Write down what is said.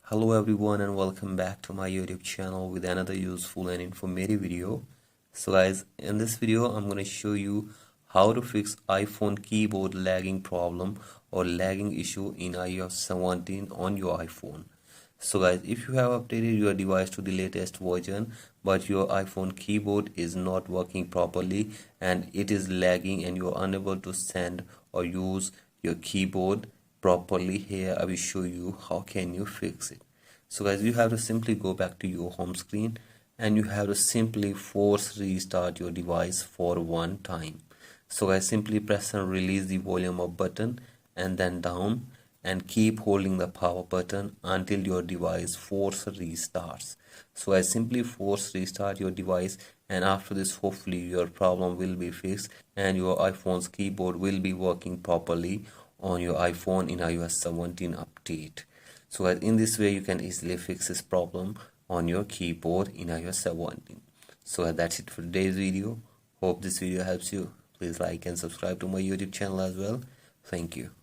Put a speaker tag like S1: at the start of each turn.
S1: Hello everyone and welcome back to my YouTube channel with another useful and informative video. So guys, in this video I'm going to show you how to fix iPhone keyboard lagging problem or lagging issue in iOS 17 on your iPhone. So guys, if you have updated your device to the latest version but your iPhone keyboard is not working properly and it is lagging and you are unable to send or use your keyboard properly, here I will show you how can you fix it. So guys, you have to simply go back to your home screen and you have to simply force restart your device for one time. So guys, simply press and release the volume up button and then down and keep holding the power button until your device force restarts. So I simply force restart your device, and after this hopefully your problem will be fixed and your iPhone's keyboard will be working properly on your iPhone in iOS 17 update. So in this way you can easily fix this problem on your keyboard in iOS 17. So that's it for today's video. Hope this video helps you. Please like and subscribe to my YouTube channel as well. Thank you.